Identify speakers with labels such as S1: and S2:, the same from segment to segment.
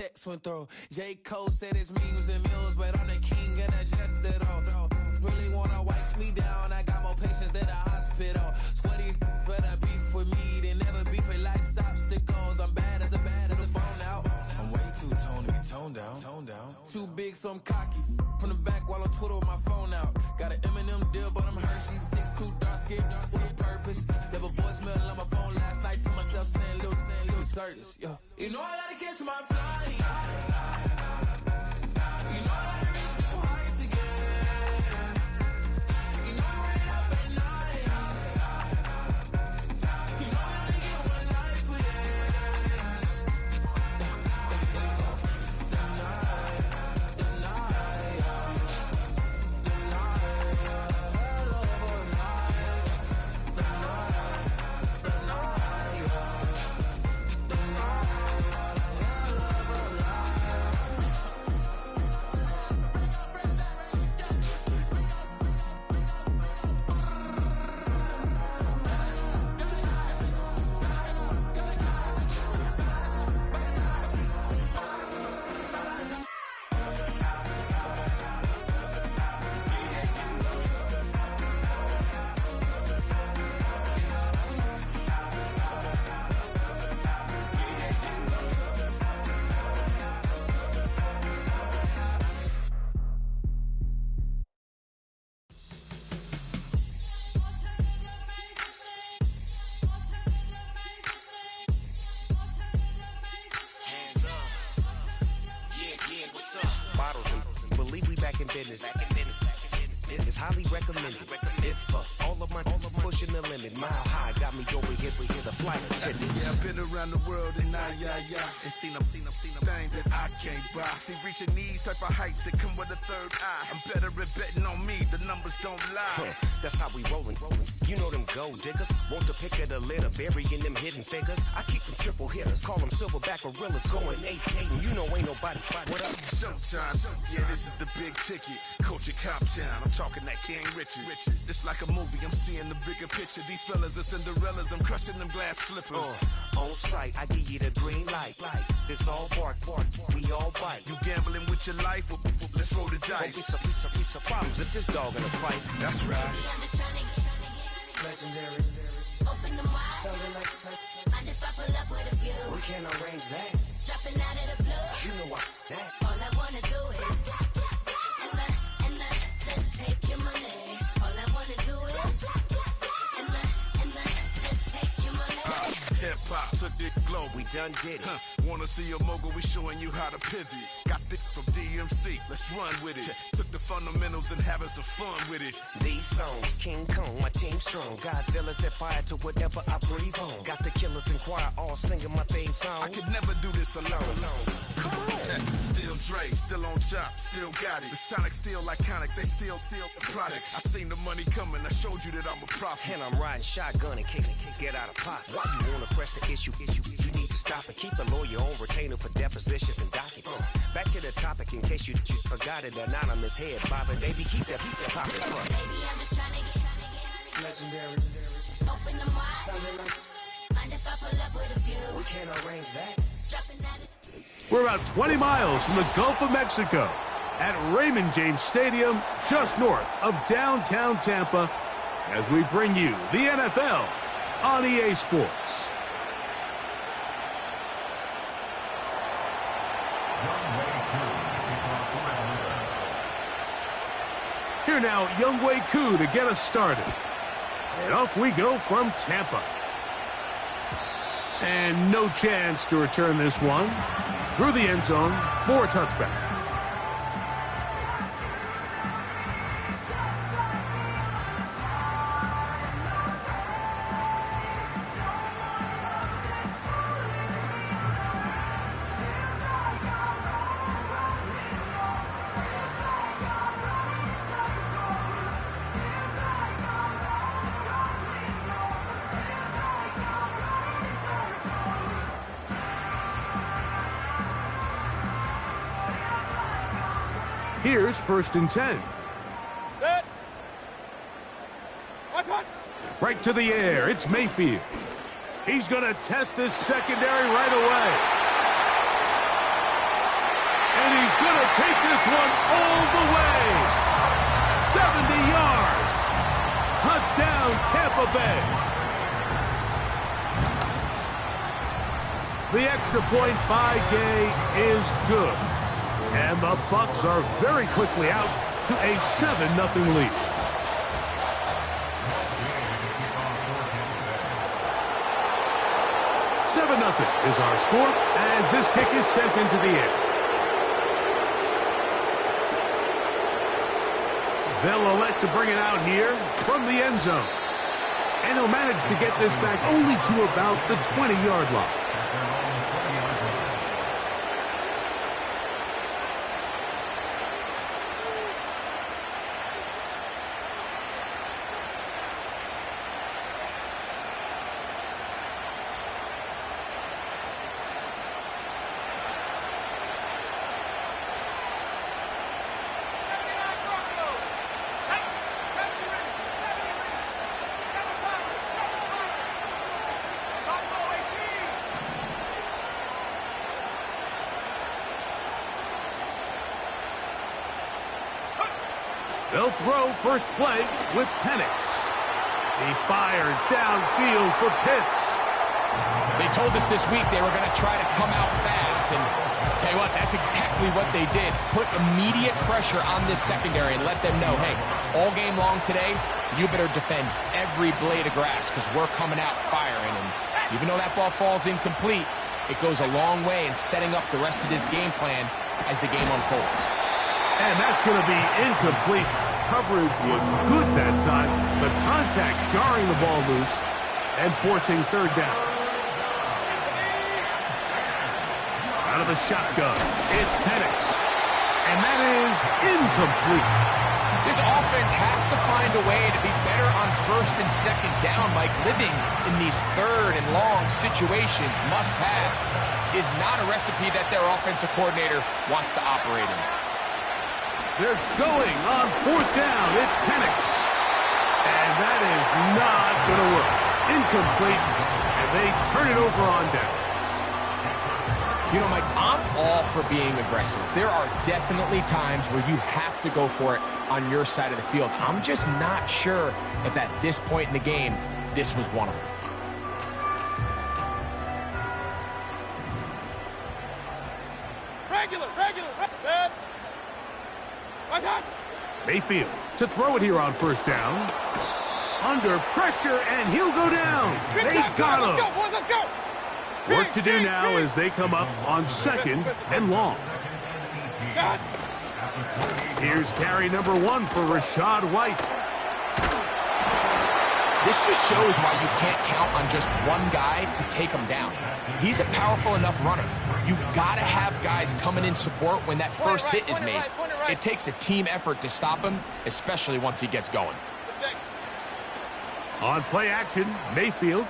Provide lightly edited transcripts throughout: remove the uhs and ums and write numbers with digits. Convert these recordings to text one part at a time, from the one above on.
S1: text went through. J. Cole said it's memes and mills, but I'm the king and adjusted all. Really wanna wipe me down, I got more patience than a hospital. Sweaty's better beef with me than never beef with life's obstacles. I'm bad as a bone out. I'm way too toned to be toned down. Too big, so I'm cocky. From the back while on Twitter with my phone out. Got an Eminem deal, but I'm Hershey. 6'2", dark skin, with a purpose. Never voicemail on my phone last night to myself saying Lil Curtis. Yeah. You know I gotta catch my flight. You know I gotta reach new heights again. You know I'm running up at night. You know I only get one life for this.
S2: Business. It's highly recommended. It's for all of my pushing the limit. Mile high got me over here the flight attendant.
S3: Yeah, I've been around the world and and seen them thing that I can't buy. See, reaching these type of heights, it come with a third eye. I'm better at betting on me, the numbers don't lie.
S2: That's how we rollin'. You know them gold diggers, want to pick at a litter, burying them hidden figures. I keep them triple hitters, call them silverback gorillas, going 8-8, and you know ain't nobody. What up?
S3: Showtime, yeah, this is the big ticket. Culture Cop Town, I'm talking that King Richard. This like a movie, I'm seeing the bigger picture. These fellas are Cinderellas, I'm crushing them glass slippers.
S2: On sight, I give you the green light. It's all bark, we all bite.
S3: You gambling with your life, well, let's roll the dice.
S2: Piece of problems if this dog in a fight.
S3: That's right.
S4: Baby, I'm just trying to get
S2: Legendary.
S4: Open them wide.
S2: Sounding like
S4: mind if I pull up with a few.
S2: We can't arrange that.
S4: Dropping out of the blue.
S2: You know what? That.
S4: All I wanna do is and I just take your money. All I wanna do is and I just take your money.
S3: Hip hop took this globe.
S2: We done did it.
S3: Wanna see a mogul? We showing you how to pivot. Got this from DMC. Let's run with it. Took the fundamentals and having some fun with it.
S2: These songs, King Kong, my team strong. Godzilla set fire to whatever I breathe on. Got the killers in choir all singing my theme song.
S3: I could never do this alone.
S2: Come on.
S3: Still Dre, still on top, still got it. The Sonic still iconic, they still the product. I seen the money coming, I showed you that I'm a prophet.
S2: And I'm riding shotgun in case it get out of pocket. Why you wanna press the issue? You need to stop and keep a lawyer on retainer for depositions and dockets. Back to the topic in case you forgot it. Anonymous head bobbing, baby, keep that popping.
S4: Baby, I'm just trying to get
S2: Legendary.
S4: Open them wide.
S2: Sounding like
S4: mind if I pull up with a few.
S2: we can't arrange that.
S4: Dropping out of
S5: We're about 20 miles from the Gulf of Mexico at Raymond James Stadium, just north of downtown Tampa, as we bring you the NFL on EA Sports. Here now, Younghoe Koo to get us started. And off we go from Tampa. And no chance to return this one through the end zone for a touchback. Here's 1st and 10. Right to the air. It's Mayfield. He's going to test this secondary right away. And he's going to take this one all the way. 70 yards. Touchdown, Tampa Bay. The extra point by Gay is good. And the Bucs are very quickly out to a 7-0 lead. $7-0 is our score as this kick is sent into the air. They'll elect to bring it out here from the end zone. And he'll manage to get this back only to about the 20-yard line. They'll throw first play with Penix. He fires downfield for Pitts.
S6: They told us this week they were going to try to come out fast, and I'll tell you what, that's exactly what they did. Put immediate pressure on this secondary and let them know, hey, all game long today, you better defend every blade of grass because we're coming out firing. And even though that ball falls incomplete, it goes a long way in setting up the rest of this game plan as the game unfolds.
S5: And that's going to be incomplete. Coverage was good that time. The contact jarring the ball loose and forcing third down. Out of the shotgun, it's Penix. And that is incomplete.
S6: This offense has to find a way to be better on first and second down. Like living in these third and long situations, must pass, is not a recipe that their offensive coordinator wants to operate in.
S5: They're going on fourth down. It's Penix. And that is not going to work. Incomplete. And they turn it over on downs.
S6: You know, Mike, I'm all for being aggressive. There are definitely times where you have to go for it on your side of the field. I'm just not sure if at this point in the game, this was one of them.
S5: Mayfield to throw it here on first down. Under pressure, and he'll go down. They got him.
S7: Let's go.
S5: Work to do now as they come up on second and long. Here's carry number 1 for Rachaad White.
S6: This just shows why you can't count on just one guy to take him down. He's a powerful enough runner. You gotta have guys coming in support when that first hit is made. It takes a team effort to stop him, especially once he gets going.
S5: On play action, Mayfield.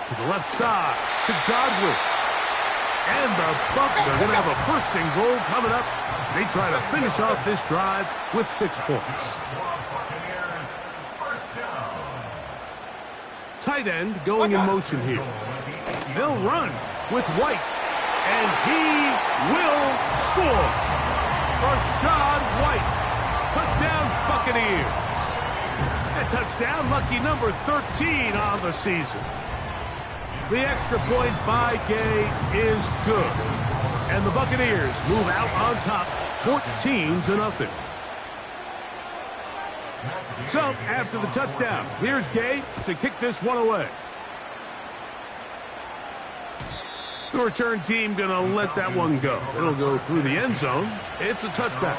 S5: To the left side, to Godwin. And the Bucs are going to have a first and goal coming up. They try to finish off this drive with 6 points. Tight end going in motion here. They'll run with White. And he will score. Rachaad White. Touchdown, Buccaneers. A touchdown, lucky number 13 on the season. The extra point by Gay is good. And the Buccaneers move out on top 14-0. So, after the touchdown, here's Gay to kick this one away. The return team going to let that one go. It'll go through the end zone. It's a touchback.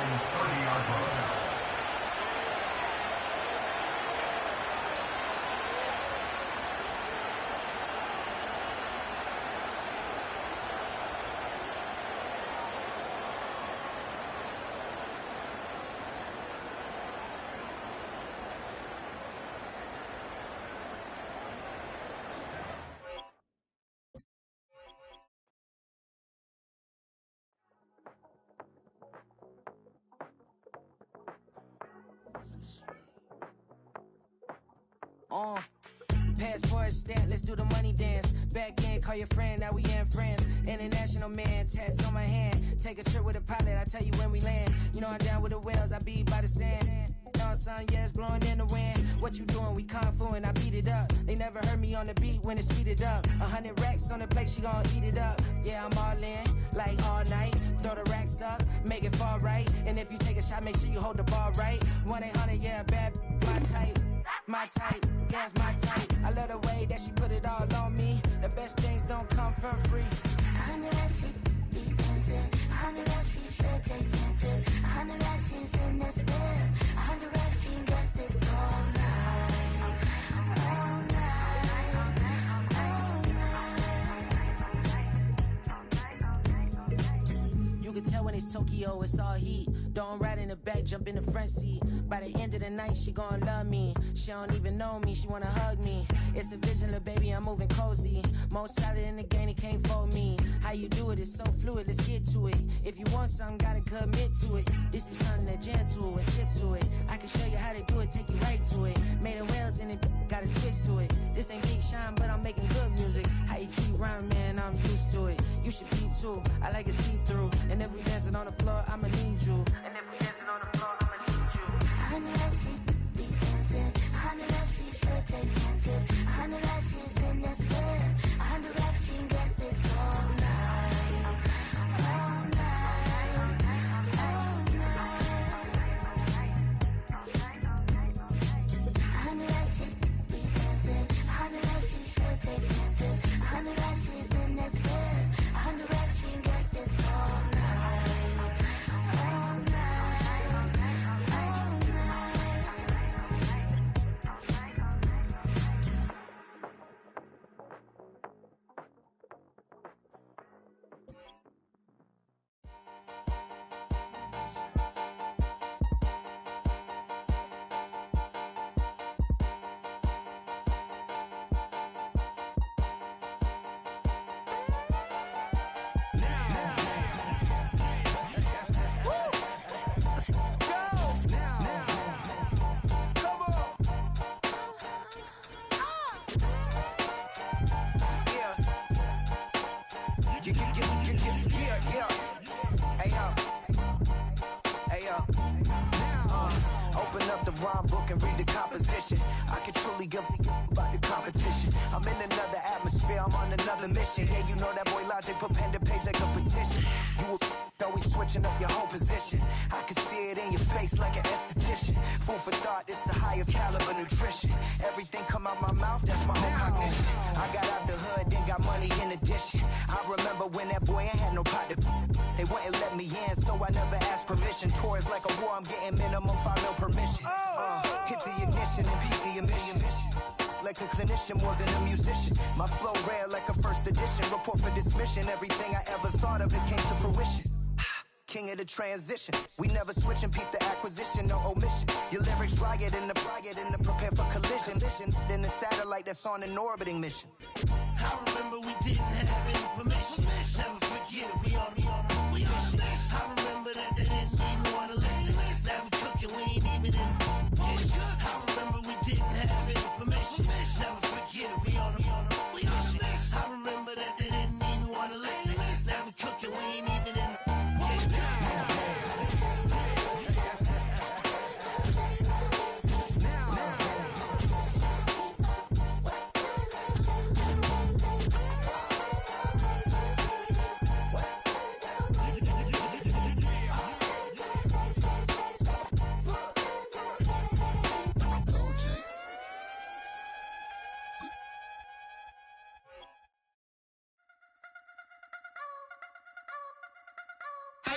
S8: Passport stamp, let's do the money dance.
S7: back in, call your friend, now we ain't friends. International man, tats on my hand. Take a trip with a pilot, I tell you when we land. You know I'm down with the whales, I be by the sand. On sun, yeah, it's blowing in the wind. What you doing? We kung fu and I beat it up. They never heard me on the beat when it's speeded up. 100 racks on the plate, she gon' eat it up. Yeah, I'm all in, like all night. Throw the racks up, make it fall right. And if you take a shot, make sure you hold the ball right. 1-800, yeah, bad, my type. My type, yeah, it's my type. I love the way that she put it all on me. The best things don't come for free.
S4: 100 racks, she be dancing. 100 racks, she should take chances. 100 racks, she's in this bed. 100 racks, she can get this all night. All night. All night.
S7: You can tell when it's Tokyo, it's all heat. Don't ride in the back, jump in the front seat. By the end of the night, she gon' love me. She don't even know me, she wanna hug me. It's a vision, little baby, I'm moving cozy. Most solid in the game, he can't fold me. How you do it, it's so fluid, let's get to it. If you want something, gotta commit to it. This is something that gentle and sip to it. I can show you how to do it, take you right to it. Made of whales in it, got a twist to it. This ain't Big Sean, but I'm making good music. How you keep rhyming, man, I'm used to it. You should be too, I like it see-through. And if we dancing on the floor, I'ma need you. And if we dancing on the floor, I'ma need you.
S4: 100 racks, she be dancing. 100 racks, she should take chances. 100 racks, she's in this bed. 100 racks, she can get this all night. All night. All night. 100 racks, she be dancing. 100 racks, she should take chances. 100 racks, she's in this bed. 100 racks, she can get this all night. All night. All
S8: Open up the rhyme book and read the composition. I can truly give about the competition. I'm in another atmosphere, I'm on another mission. Yeah, you know that boy Logic put pen to page like a petition. You always switching up your whole position. I can see it in your face like an esthetician. Food for thought, it's the highest caliber nutrition. Everything come out my mouth, that's my own cognition. I got out the hood, then got money in addition. I remember when that boy ain't had no pot to. They wouldn't let me in, so I never asked permission. Tours like a war, I'm getting minimum 5 mil permission. Hit the ignition and beat the emission. Like a clinician more than a musician. My flow rare like a first edition. Report for dismission. Everything I ever thought of, it came to fruition. King of the transition. We never switch and peep the acquisition, no omission. Your lyrics dry it in the prepare for collision. Then the satellite that's on an orbiting mission.
S9: I remember we didn't have any permission. Never forget we on a mission. I remember that they didn't even want to listen. Now we cooking, we ain't even in the kitchen. I remember we didn't have any permission. Never forget we on a mission. I remember that they didn't even want to listen. Now we cooking, we ain't even in the kitchen.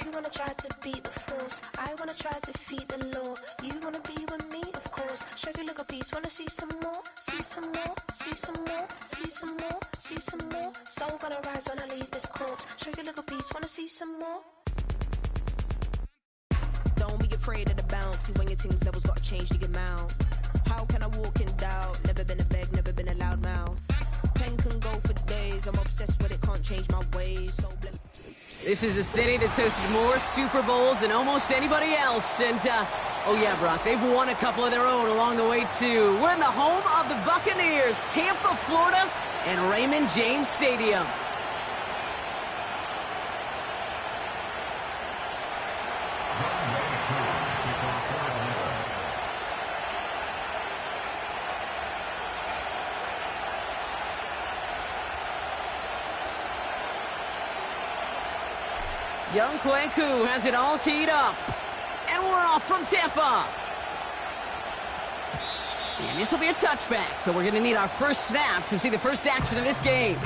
S10: You wanna try to beat the force, I wanna try to defeat the law. You wanna be with me, of course. Show you look a piece, wanna see some more, see some more, see some more, see some more, see some more. Soul gonna rise when I leave this corpse. Show you look a piece, wanna see some more.
S11: Don't be afraid of the bounce. See when your things levels gotta change to your mouth. How can I walk in doubt? Never been a beg, never been a loud mouth. Pen can go for days. I'm obsessed with it, can't change my ways. So blessed.
S12: This is a city that's hosted more Super Bowls than almost anybody else. And, oh yeah, Brock, they've won a couple of their own along the way, too. We're in the home of the Buccaneers, Tampa, Florida. and Raymond James Stadium. Young Kweku has it all teed up. And we're off from Tampa. And this will be a touchback, so we're going to need our first snap to see the first action of this game.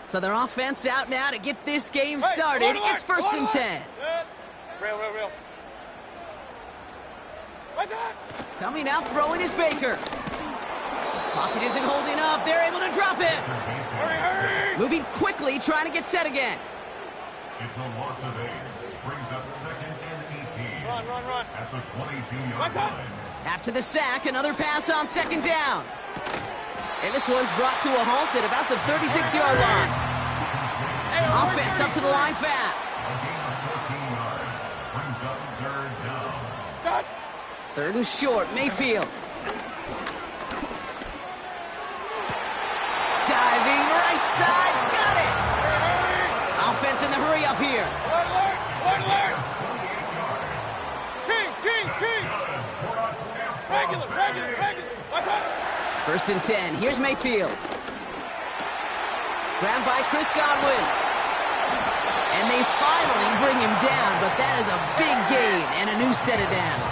S12: So their offense out now to get this game started. It's 1st and 10.
S13: Real.
S12: Coming out throwing is Baker. Pocket isn't holding up. They're able to drop it.
S13: Hurry!
S12: Moving quickly, trying to get set again.
S14: It's a loss of 8. Brings up 2nd and 18.
S13: Run.
S14: At the 22-yard line.
S12: After the sack, another pass on 2nd down. And this one's brought to a halt at about the 36-yard line. Offense up to the line fast.
S14: Brings up 3rd down.
S12: 3rd and short, Mayfield. Diving right side, got it. Offense in the hurry up here.
S13: King. Regular. What's up?
S12: 1st and 10. Here's Mayfield. Grabbed by Chris Godwin. And they finally bring him down, but that is a big gain and a new set of downs.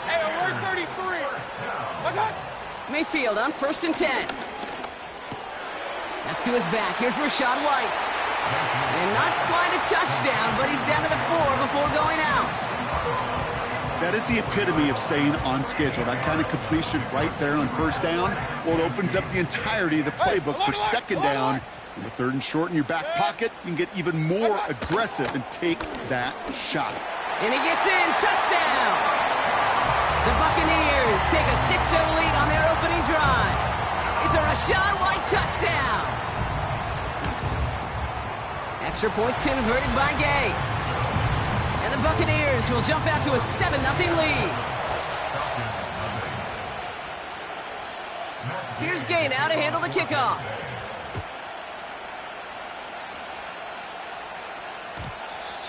S13: Hey, we're 33. What's up?
S12: Mayfield on 1st and 10. That's to his back. Here's Rachaad White. And not quite a touchdown, but he's down to the 4 before going out.
S15: That is the epitome of staying on schedule. That kind of completion right there on 1st down. Well, it opens up the entirety of the playbook for 2nd down. And with 3rd and short in your back pocket, you can get even more aggressive and take that shot.
S12: And he gets in. Touchdown! The Buccaneers take a 6-0 lead on their opening drive. It's a Rachaad White touchdown. Extra point converted by Gay. And the Buccaneers will jump out to a 7-0 lead. Here's Gay now to handle the kickoff.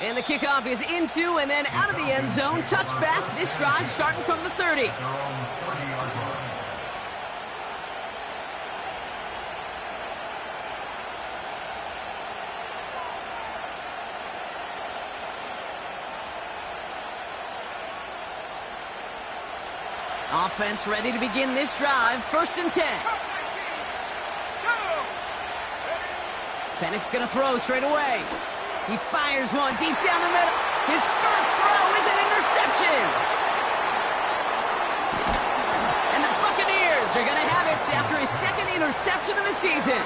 S12: And the kickoff is into and then out of the end zone. Touchback. This drive starting from the 30. Offense ready to begin this drive. 1st and 10. Penix going to throw straight away. He fires one deep down the middle. His first throw is an interception. And the Buccaneers are going to have it after his 2nd interception of the season.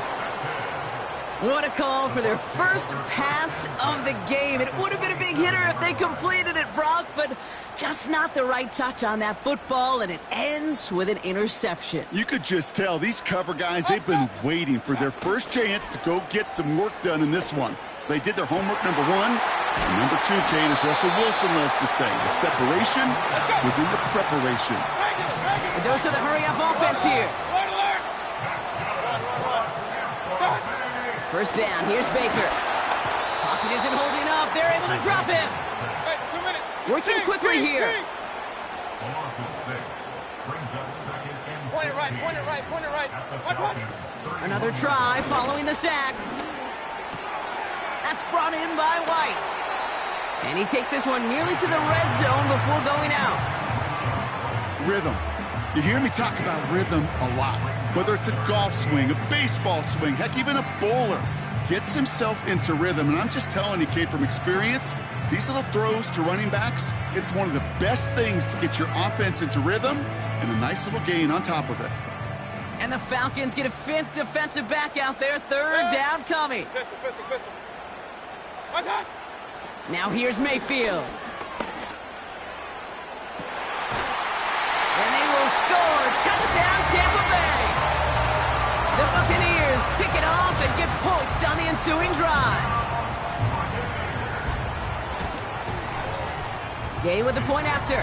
S12: What a call for their first pass of the game. It would have been a big hitter if they completed it, Brock, but just not the right touch on that football, and it ends with an interception.
S15: You could just tell these cover guys, they've been waiting for their first chance to go get some work done in this one. They did their homework, number 1. And number 2, Kane, as Russell Wilson loves to say, the separation was in the preparation.
S12: A dose of the hurry-up offense here. 1st down, here's Baker. Pocket isn't holding up. They're able to drop him. Working quickly here.
S13: Point it right.
S12: Another try following the sack. That's brought in by White. And he takes this one nearly to the red zone before going out.
S15: Rhythm. You hear me talk about rhythm a lot. Whether it's a golf swing, a baseball swing, heck, even a bowler gets himself into rhythm. And I'm just telling you, Kate, from experience, these little throws to running backs, it's one of the best things to get your offense into rhythm and a nice little gain on top of it.
S12: And the Falcons get a 5th defensive back out there. 3rd down coming. Now here's Mayfield. And they will score. Touchdown, Tampa Bay. The Buccaneers pick it off and get points on the ensuing drive. Gay with the point after.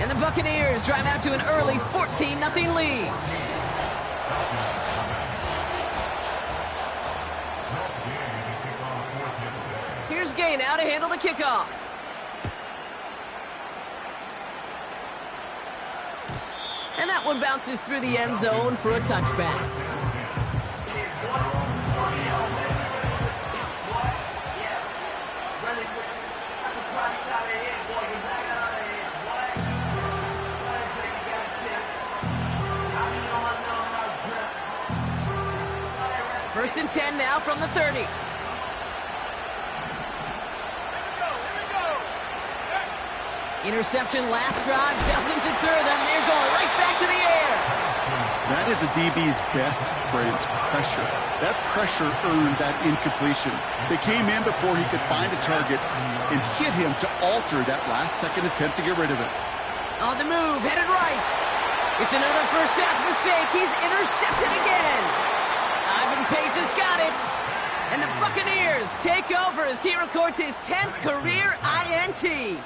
S12: And the Buccaneers drive out to an early 14-0 lead. Here's Gay now to handle the kickoff. And that one bounces through the end zone for a touchback. First and 10 now from the 30. Interception last drive doesn't deter them. They're going right back to the air.
S15: That is a DB's best friend, pressure. That pressure earned that incompletion. They came in before he could find a target and hit him to alter that last-second attempt to get rid of it.
S12: On the move, headed right. It's another first-half mistake. He's intercepted again. Ivan Pace has got it. And the Buccaneers take over as he records his 10th career INT.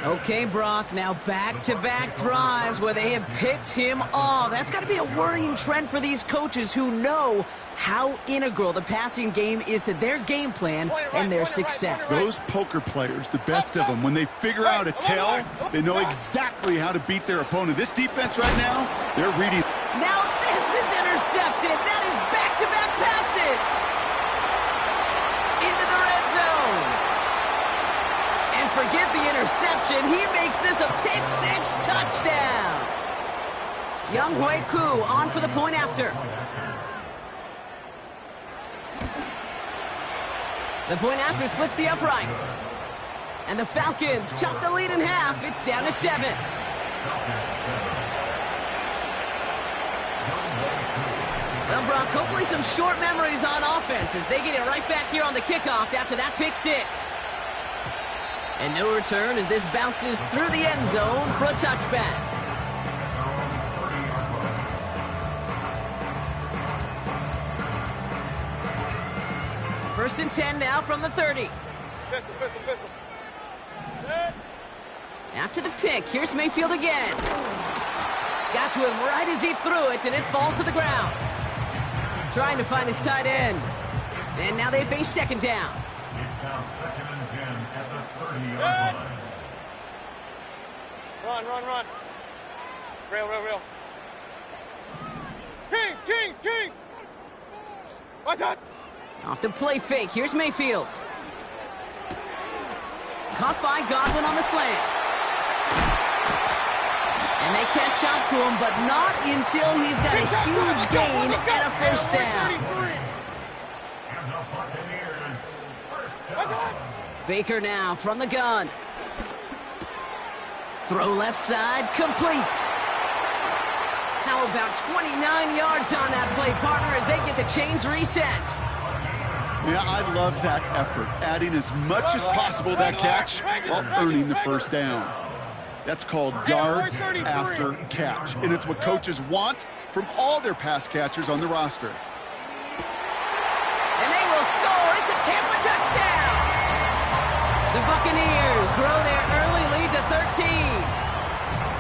S12: Okay, Brock, now back-to-back drives where they have picked him off. That's got to be a worrying trend for these coaches who know how integral the passing game is to their game plan and their success.
S15: Those poker players, the best of them, when they figure out a tell, they know exactly how to beat their opponent. This defense right now, they're reading.
S12: Now this is intercepted. That is back-to-back passes. Into the red zone. And forget the interception. He makes this a pick-six touchdown. Younghoe Koo on for the point after. The point after splits the uprights. And the Falcons chop the lead in half. It's down to 7. Well, Brock, hopefully some short memories on offense as they get it right back here on the kickoff after that pick-six. And no return as this bounces through the end zone for a touchback. First and 10 now from the 30. After the pick, here's Mayfield again. Got to him right as he threw it, and it falls to the ground. Trying to find his tight end. And now they face second down.
S14: It's now 2nd and 10 at the 30-yard line.
S13: Run. Rail. Kings! What's up?
S12: Off the play fake, here's Mayfield. Caught by Godwin on the slant. And they catch up to him, but not until he's got a huge gain and a first down. Baker now from the gun. Throw left side, complete. How about 29 yards on that play, partner, as they get the chains reset?
S15: Yeah, I love that effort, adding as much as possible to that catch while earning the first down. That's called yards after catch, and it's what coaches want from all their pass catchers on the roster.
S12: And they will score. It's a Tampa touchdown. The Buccaneers throw their early lead to 13.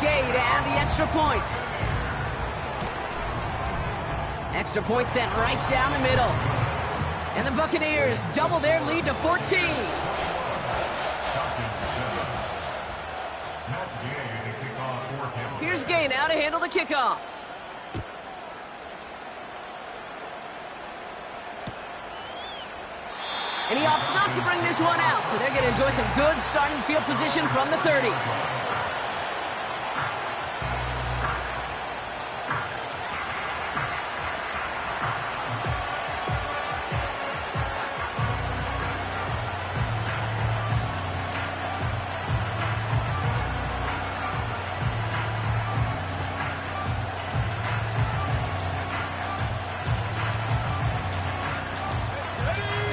S12: Gay to add the extra point. Extra point sent right down the middle. And the Buccaneers double their lead to 14. Here's Gay now to handle the kickoff. And he opts not to bring this one out, so they're going to enjoy some good starting field position from the 30.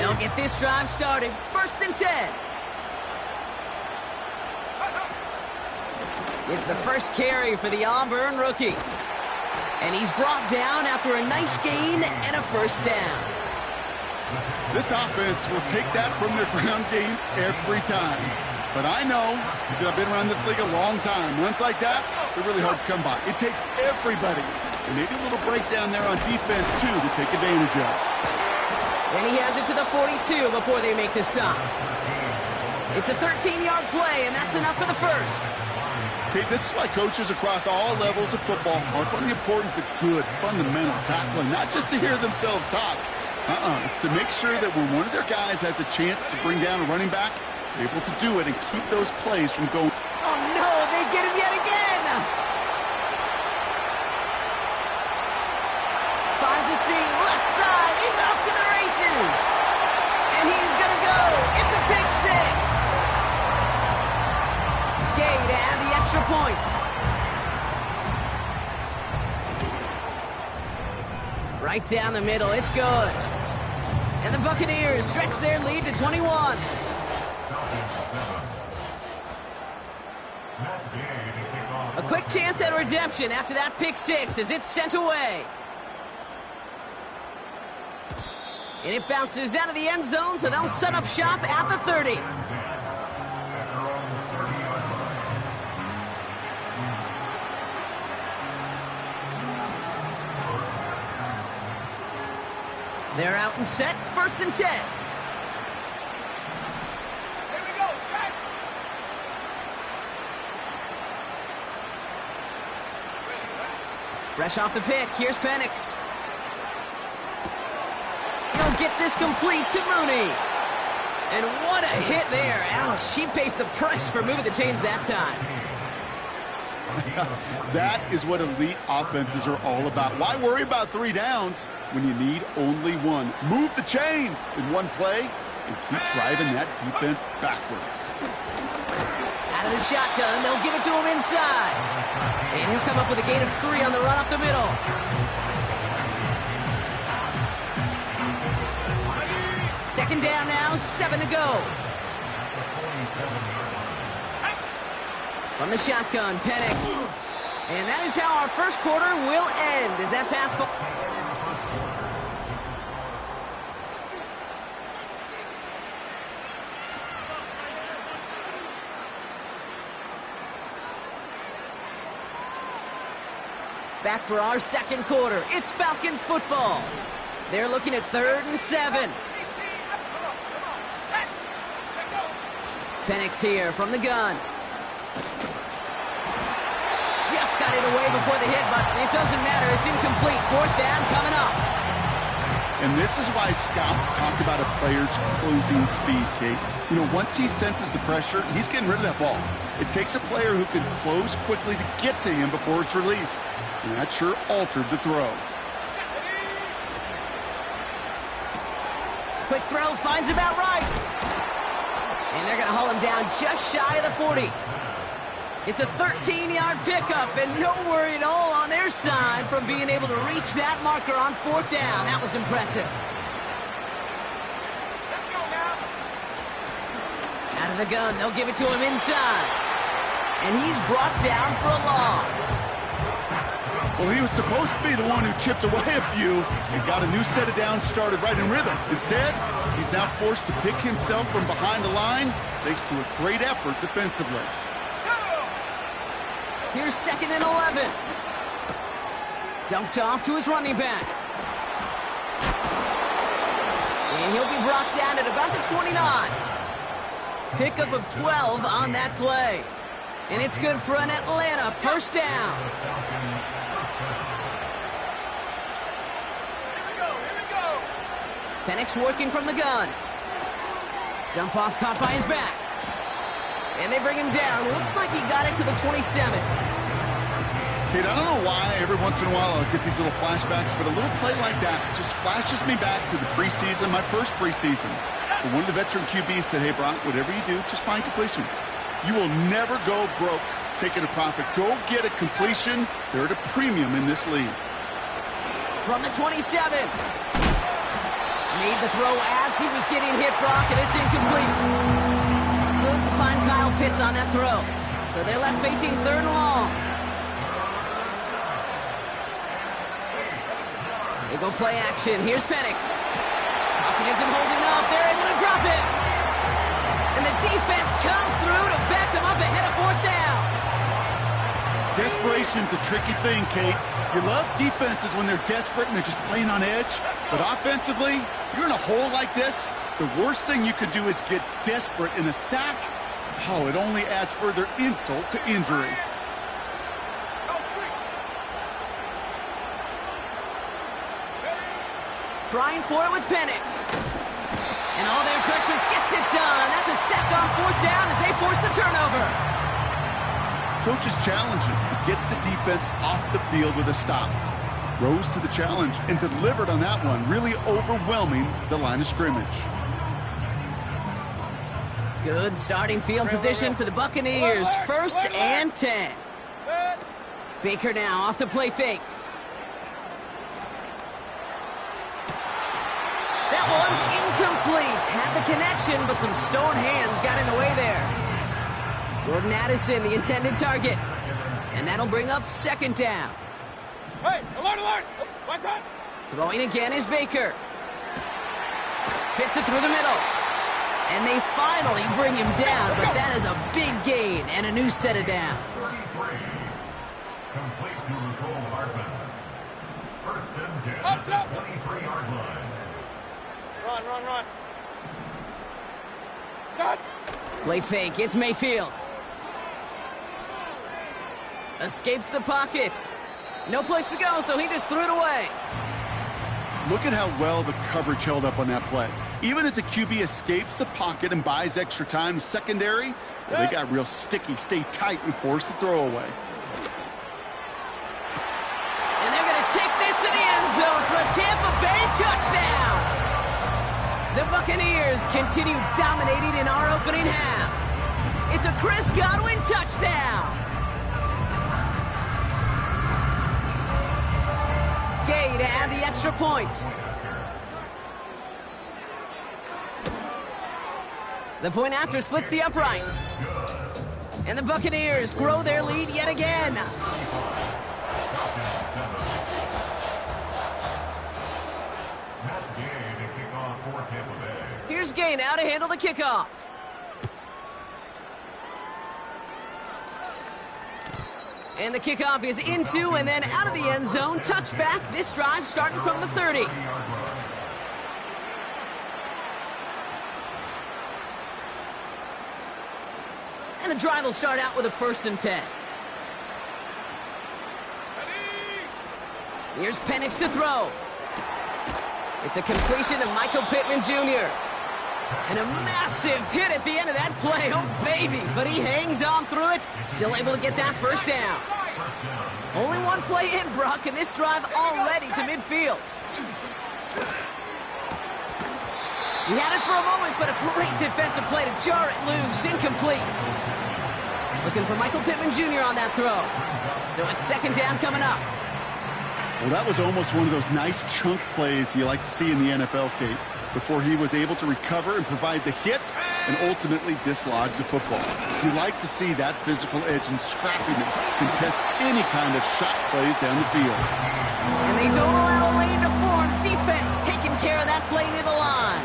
S12: They'll get this drive started. 1st and 10. It's the first carry for the Auburn rookie. And he's brought down after a nice gain and a 1st down.
S15: This offense will take that from their ground game every time. But I know, because I've been around this league a long time, runs like that, they're really hard to come by. It takes everybody. And maybe a little breakdown there on defense, too, to take advantage of.
S12: And he has it to the 42 before they make the stop. It's a 13-yard play, and that's enough for the 1st.
S15: Okay, this is why coaches across all levels of football harp on the importance of good, fundamental tackling, not just to hear themselves talk. It's to make sure that when one of their guys has a chance to bring down a running back, they're able to do it and keep those plays from going.
S12: Oh, no, they get him yet again. Finds a seam, left side, he's off to the races. And he's going to go. It's a pick 6. Gay to add the extra point. Right down the middle, it's good. And the Buccaneers stretch their lead to 21. A quick chance at redemption after that pick 6 as it's sent away. And it bounces out of the end zone, so they'll set up shop at the 30. They're out and set, 1st and 10.
S13: Here we go, set.
S12: Fresh off the pick, here's Penix. He'll get this complete to Mooney. And what a hit there. Alex, she pays the price for moving the chains that time.
S15: That is what elite offenses are all about. Why worry about 3 downs when you need only 1? Move the chains in one play and keep driving that defense backwards.
S12: Out of the shotgun, they'll give it to him inside. And he'll come up with a gain of 3 on the run up the middle. Second down now, 7 to go. From the shotgun, Penix. And that is how our first quarter will end as that pass ball. Back for our second quarter. It's Falcons football. They're looking at 3rd and 7. Penix here from the gun. Just got it away before the hit, but it doesn't matter. It's incomplete. 4th down coming up.
S15: And this is why scouts talk about a player's closing speed, Kate. You know, once he senses the pressure, he's getting rid of that ball. It takes a player who can close quickly to get to him before it's released. And that sure altered the throw.
S12: Quick throw, finds about right. And they're going to haul him down just shy of the 40. It's a 13-yard pickup, and no worry at all on their side from being able to reach that marker on 4th down. That was impressive.
S13: Let's go now.
S12: Out of the gun, they'll give it to him inside. And he's brought down for a loss.
S15: Well, he was supposed to be the one who chipped away a few and got a new set of downs started right in rhythm. Instead, he's now forced to pick himself from behind the line thanks to a great effort defensively.
S12: Here's 2nd and 11. Dumped off to his running back. And he'll be brought down at about the 29. Pickup of 12 on that play. And it's good for an Atlanta 1st down. Penix working from the gun. Dump off caught by his back. And they bring him down. Looks like he got it to the 27.
S15: Kate, I don't know why every once in a while I'll get these little flashbacks, but a little play like that just flashes me back to the preseason, my first preseason. But one of the veteran QBs said, hey, Brock, whatever you do, just find completions. You will never go broke taking a profit. Go get a completion. They're at a premium in this league.
S12: From the 27. Made the throw as he was getting hit, Brock, and it's incomplete. Couldn't find Kyle Pitts on that throw. So they're left facing 3rd and long. They go play action. Here's Penix. Pocket isn't holding up. They're able to drop it. And the defense comes through to back them up ahead of 4th down.
S15: Desperation's a tricky thing, Kate. You love defenses when they're desperate and they're just playing on edge. But offensively, you're in a hole like this, the worst thing you could do is get desperate in a sack. Oh, it only adds further insult to injury.
S12: Trying for it with Penix. And all their pressure gets it done. That's a sack on 4th down as they force the turnover.
S15: Coach is challenging to get the defense off the field with a stop. Rose to the challenge and delivered on that one, really overwhelming the line of scrimmage.
S12: Good starting field position for the Buccaneers. 1st and 10. Baker now off the play fake. That one's incomplete. Had the connection, but some stone hands got in the way there. Jordan Addison, the intended target. And that'll bring up 2nd down.
S13: Hey, alert! What's up?
S12: Throwing again is Baker. Fits it through the middle. And they finally bring him down, but that is a big gain and a new set of downs.
S14: 33. Complete to Nicole Hartman. 1st and 10 at the 23-yard line.
S13: Run. Cut.
S12: Play fake, it's Mayfield. Escapes the pocket. No place to go, so he just threw it away.
S15: Look at how well the coverage held up on that play. Even as a QB escapes the pocket and buys extra time secondary, well, they got real sticky, stay tight, and force the throw away.
S12: And they're going to take this to the end zone for a Tampa Bay touchdown. The Buccaneers continue dominating in our opening half. It's a Chris Godwin touchdown. Gay to add the extra point. The point after splits the uprights. And the Buccaneers grow their lead yet again. Here's Gay now to handle the kickoff. And the kickoff is into and then out of the end zone. Touchback. This drive starting from the 30. And the drive will start out with a 1st and 10. Here's Penix to throw. It's a completion to Michael Pittman Jr. And a massive hit at the end of that play. Oh, baby. But he hangs on through it. Still able to get that 1st down. Only one play in, Brock, and this drive already to midfield. He had it for a moment, but a great defensive play to jar it loose. Incomplete. Looking for Michael Pittman Jr. on that throw. So it's 2nd down coming up.
S15: Well, that was almost one of those nice chunk plays you like to see in the NFL, Kate, before he was able to recover and provide the hit and ultimately dislodge the football. You like to see that physical edge and scrappiness to contest any kind of shot plays down the field.
S12: And they don't allow a lane to form. Defense taking care of that play near the line.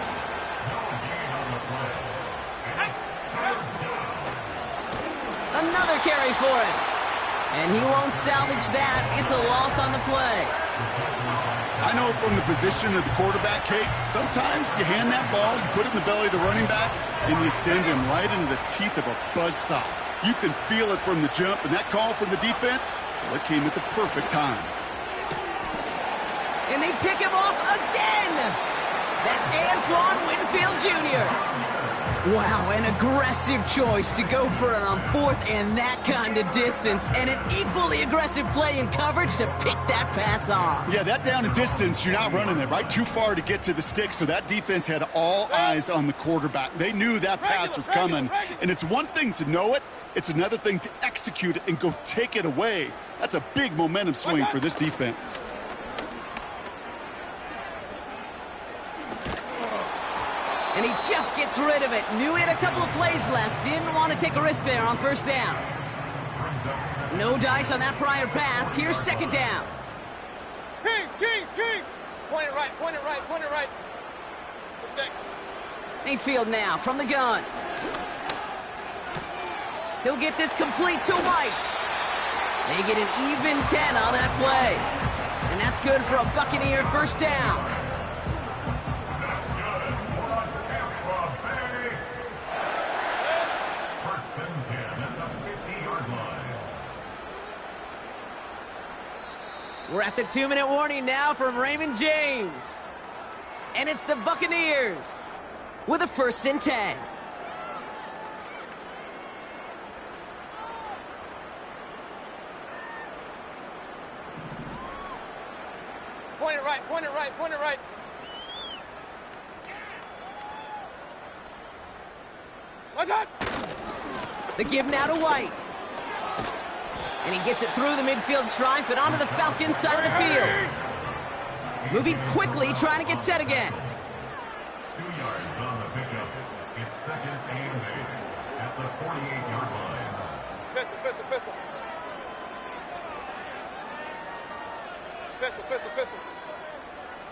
S12: Another carry for him. And he won't salvage that. It's a loss on the play.
S15: I know from the position of the quarterback, Kate, sometimes you hand that ball, you put it in the belly of the running back, and you send him right into the teeth of a buzzsaw. You can feel it from the jump, and that call from the defense, well, it came at the perfect time.
S12: And they pick him off again. That's Antoine Winfield Jr. Wow, an aggressive choice to go for it on 4th and that kind of distance, and an equally aggressive play in coverage to pick that pass off.
S15: Yeah, that down and distance, you're not running it, right? Too far to get to the stick, so that defense had all eyes on the quarterback. They knew that pass was coming, and it's one thing to know it, it's another thing to execute it and go take it away. That's a big momentum swing for this defense.
S12: And he just gets rid of it. Knew he had a couple of plays left. Didn't want to take a risk there on first down. No dice on that prior pass. Here's second down.
S13: Kings! Point it right.
S12: Mayfield now from the gun. He'll get this complete to White. They get an even 10 on that play. And that's good for a Buccaneer first down.
S14: That's good for Tampa Bay. First and 10 at the 50-yard line.
S12: We're at the 2-minute warning now from Raymond James. And it's the Buccaneers with a first and 10.
S13: Point it right. What's up?
S12: The give now to White. And he gets it through the midfield stripe and onto the Falcons side of the field. Moving quickly, trying to get set again.
S14: 2 yards on the pickup. It's second and 8 at the 48-yard line.
S13: Pistol.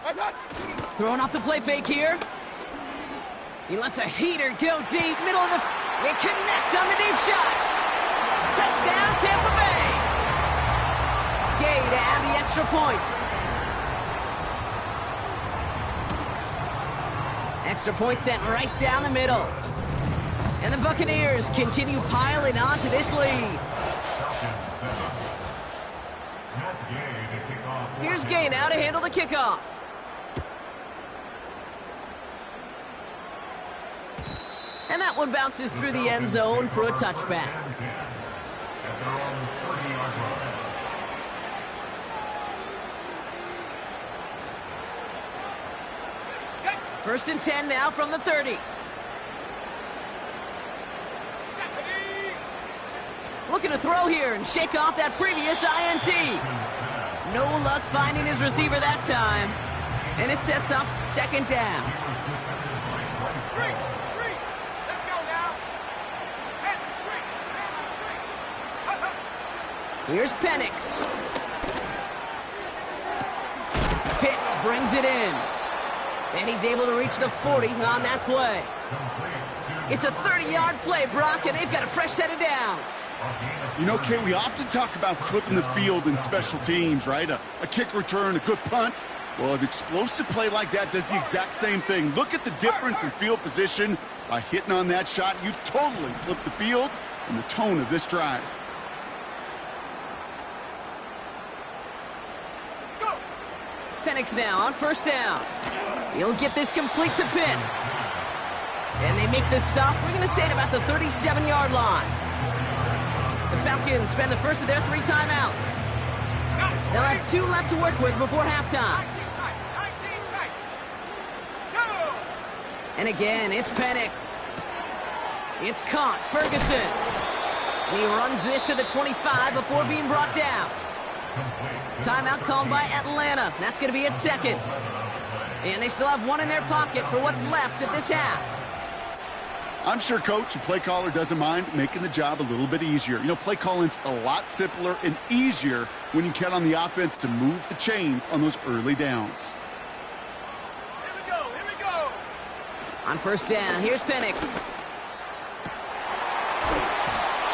S13: What's up?
S12: Throwing off the play fake here. He lets a heater go deep. Middle of the... They connect on the deep shot. Touchdown, Tampa Bay. Gay to add the extra point. Extra point sent right down the middle. And the Buccaneers continue piling on to this lead. Here's Gay now to handle the kickoff. And that one bounces through the end zone for a touchback. First and 10 now from the 30. Looking to throw here and shake off that previous INT. No luck finding his receiver that time. And it sets up second down. Here's Penix. Pitts brings it in. And he's able to reach the 40 on that play. It's a 30-yard play, Brock, and they've got a fresh set of downs.
S15: You know, Kay, we often talk about flipping the field in special teams, right? A kick return, a good punt. Well, an explosive play like that does the exact same thing. Look at the difference in field position. By hitting on that shot, you've totally flipped the field and the tone of this drive.
S12: Penix now on first down. He'll get this complete to Pitts. And they make this stop, we're going to say, at about the 37-yard line. The Falcons spend the first of their 3 timeouts. They'll have 2 left to work with before halftime. And again, it's Penix. It's caught, Ferguson. And he runs this to the 25 before being brought down. Timeout called by Atlanta. That's going to be its second. And they still have 1 in their pocket for what's left of this half.
S15: I'm sure, Coach, the play caller doesn't mind making the job a little bit easier. You know, play calling's a lot simpler and easier when you count on the offense to move the chains on those early downs.
S13: Here we go.
S12: On first down, here's Penix.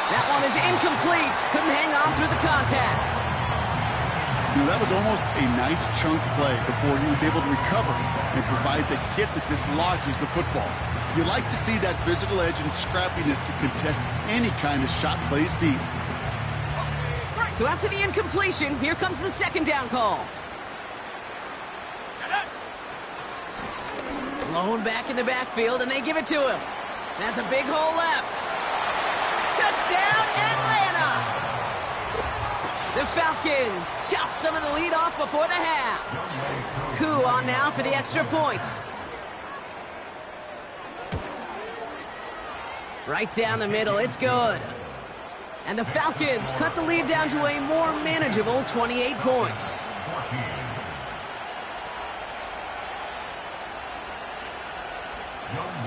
S12: That one is incomplete. Couldn't hang on through the contact.
S15: You know, that was almost a nice chunk play before he was able to recover and provide the hit that dislodges the football. You like to see that physical edge and scrappiness to contest any kind of shot plays deep.
S12: So after the incompletion, here comes the second down call. Blown back in the backfield, and they give it to him. That's a big hole left. Touchdown, Atlanta! The Falcons chop some of the lead off before the half. Koo on now for the extra point. Right down the middle, it's good. And the Falcons cut the lead down to a more manageable 28 points.
S14: Young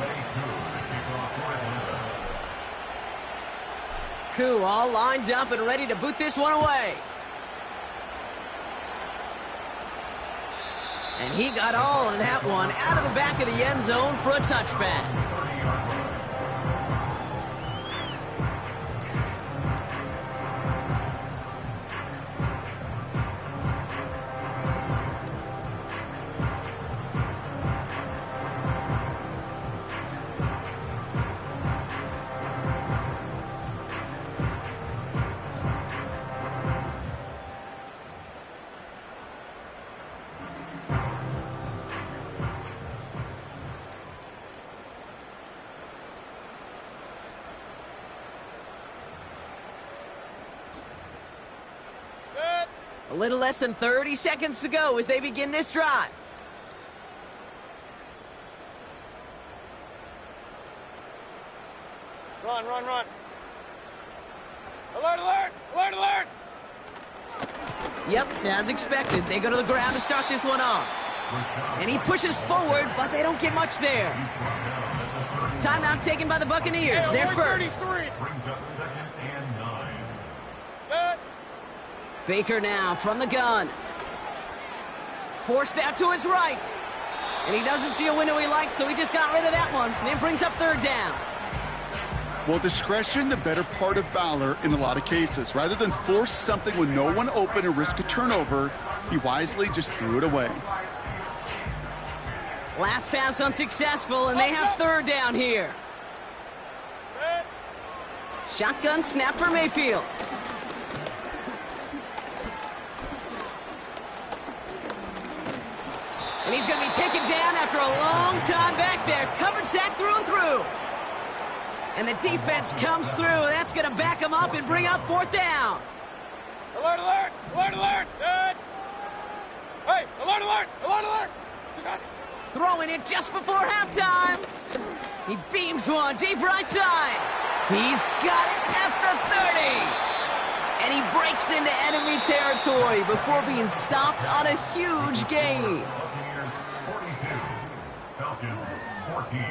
S12: Koo all lined up and ready to boot this one away. And he got all of that one out of the back of the end zone for a touchback. A little less than 30 seconds to go as they begin this drive.
S13: Run, run, run. Alert, alert, alert, alert.
S12: Yep, as expected, they go to the ground to start this one off. And he pushes forward, but they don't get much there. Timeout taken by the Buccaneers. They're first.
S14: Brings up 2nd and 9.
S13: Good.
S12: Baker now from the gun. Forced out to his right. And he doesn't see a window he likes, so he just got rid of that one. And then brings up 3rd down.
S15: Well, discretion, the better part of valor in a lot of cases. Rather than force something with no one open and risk a turnover, he wisely just threw it away.
S12: Last pass unsuccessful, and they have 3rd down here. Shotgun snap for Mayfield. And he's going to be taken down after a long time back there. Covered sack through and through. And the defense comes through. That's going to back him up and bring up 4th down.
S13: Alert, alert, alert, alert. Good. Hey, alert, alert, alert, alert.
S12: Throwing it just before halftime. He beams one deep right side. He's got it at the 30. And he breaks into enemy territory before being stopped on a huge gain.
S14: Falcons 14.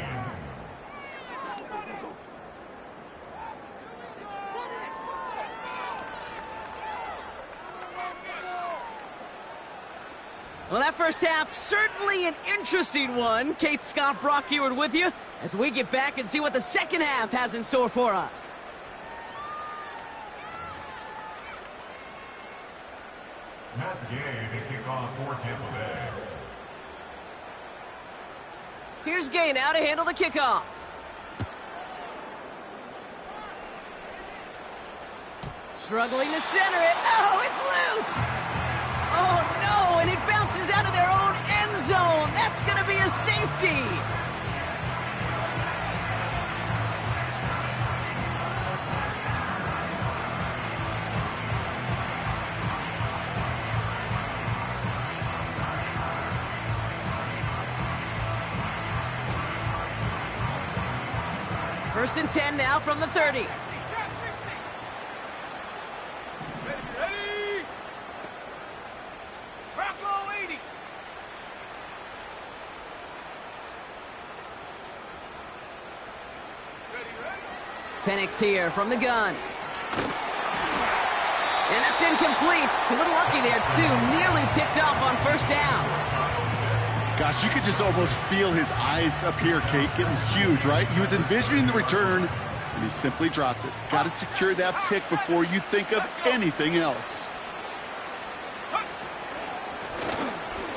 S12: Well, that first half, certainly an interesting one. Kate Scott, Brock Ewart with you as we get back and see what the second half has in store for us.
S14: Matt Gay to kick off for Tampa Bay.
S12: Here's Gay now to handle the kickoff. Struggling to center it. Oh, it's loose. Oh, no, and it bounces out of their own end zone. That's going to be a safety. First and 10 now from the 30.
S13: Ready? Bronco 80.
S12: Penix here from the gun. And that's incomplete. A little lucky there, too. Nearly picked off on 1st down.
S15: Gosh, you could just almost feel his eyes up here, Kate, getting huge, right? He was envisioning the return, and he simply dropped it. Got to secure that pick before you think of anything else.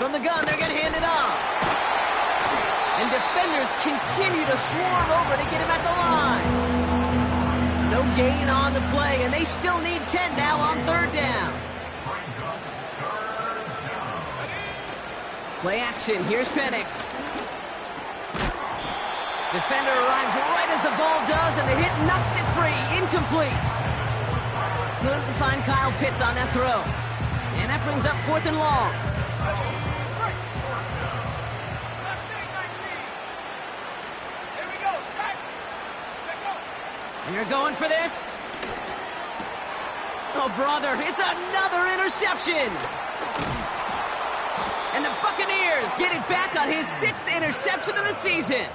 S12: From the gun, they're going to hand it off. And defenders continue to swarm over to get him at the line. No gain on the play, and they still need 10 now on 3rd down. Play action, here's Penix. Defender arrives right as the ball does, and the hit knocks it free. Incomplete. Couldn't find Kyle Pitts on that throw. And that brings up 4th and long. And you're going for this? Oh, brother, it's another interception. And the Buccaneers get it back on his 6th interception of the season.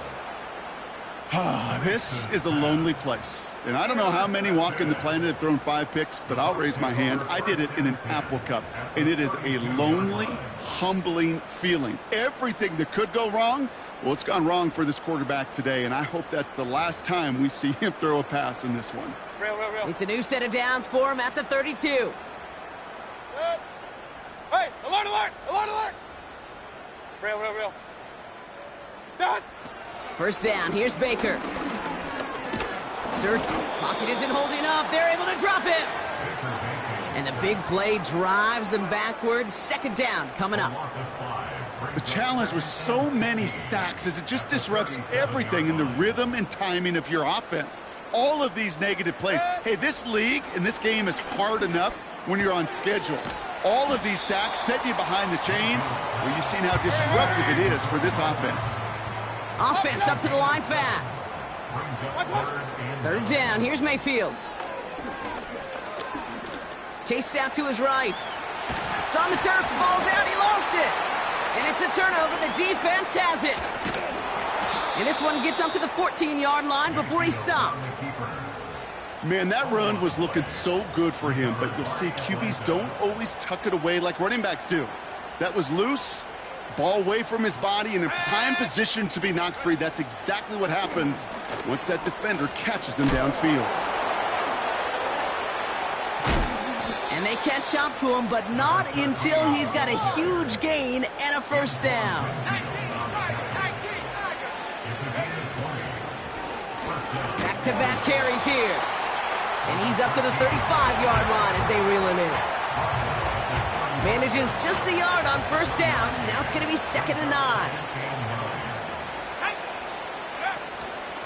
S15: This is a lonely place. And I don't know how many walking the planet have thrown 5 picks, but I'll raise my hand. I did it in an Apple Cup, and it is a lonely, humbling feeling. Everything that could go wrong, well, it's gone wrong for this quarterback today, and I hope that's the last time we see him throw a pass in this one.
S13: Real.
S12: It's a new set of downs for him at the 32.
S13: Hey, alert! Real. Done.
S12: First down, here's Baker. Search, pocket isn't holding up. They're able to drop him. And the big play drives them backwards. Second down coming up.
S15: The challenge with so many sacks is it just disrupts everything in the rhythm and timing of your offense. All of these negative plays. Hey, this league and this game is hard enough when you're on schedule. All of these sacks set you behind the chains. Well, you've seen how disruptive it is for this offense.
S12: Offense up to the line fast. Third down, here's Mayfield. Chased out to his right. It's on the turf, the ball's out, he lost it. And it's a turnover, the defense has it. And this one gets up to the 14-yard line before he stopped.
S15: Man, that run was looking so good for him, but you'll see QBs don't always tuck it away like running backs do. That was loose, ball away from his body, in a prime position to be knocked free. That's exactly what happens once that defender catches him downfield.
S12: And they catch up to him, but not until he's got a huge gain and a first down. Back-to-back carries here. And he's up to the 35-yard line as they reel him in. Manages just a yard on first down. Now it's going to be 2nd and 9.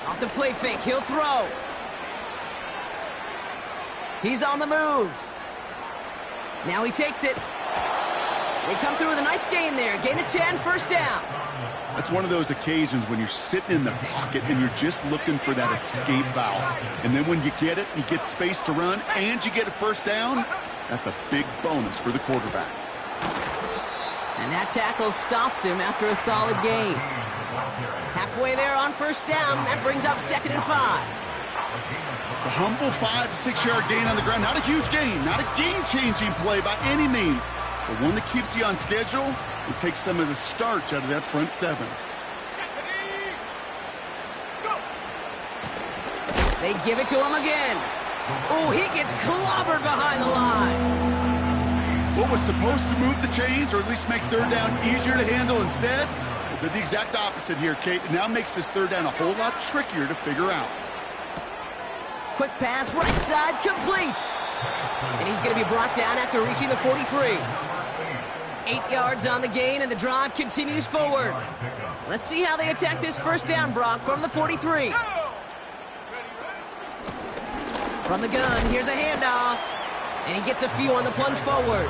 S12: Off the play fake, he'll throw. He's on the move. Now he takes it. They come through with a nice gain there. Gain of 10, first down.
S15: That's one of those occasions when you're sitting in the pocket and you're just looking for that escape valve. And then when you get it, you get space to run, and you get a first down, that's a big bonus for the quarterback.
S12: And that tackle stops him after a solid gain. Halfway there on first down, that brings up 2nd and 5.
S15: The humble 5 to 6 yard gain on the ground. Not a huge gain, not a game-changing play by any means, but one that keeps you on schedule and takes some of the starch out of that front 7.
S12: They give it to him again. Oh, he gets clobbered behind the line.
S15: What was supposed to move the chains, or at least make third down easier to handle, instead it did the exact opposite here, Kate. It now makes this third down a whole lot trickier to figure out.
S12: Quick pass, right side, complete. And he's going to be brought down after reaching the 43. 8 yards on the gain, and the drive continues forward. Let's see how they attack this first down, Brock, from the 43. From the gun, here's a handoff. And he gets a few on the plunge forward.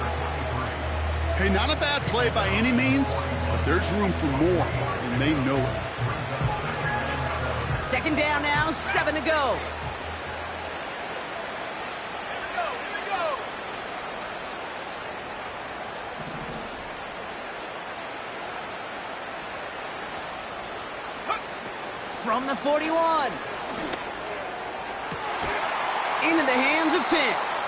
S15: Hey, not a bad play by any means, but there's room for more, and they know it.
S12: 2nd down now, 7 to go. From the 41. Into the hands of Pitts.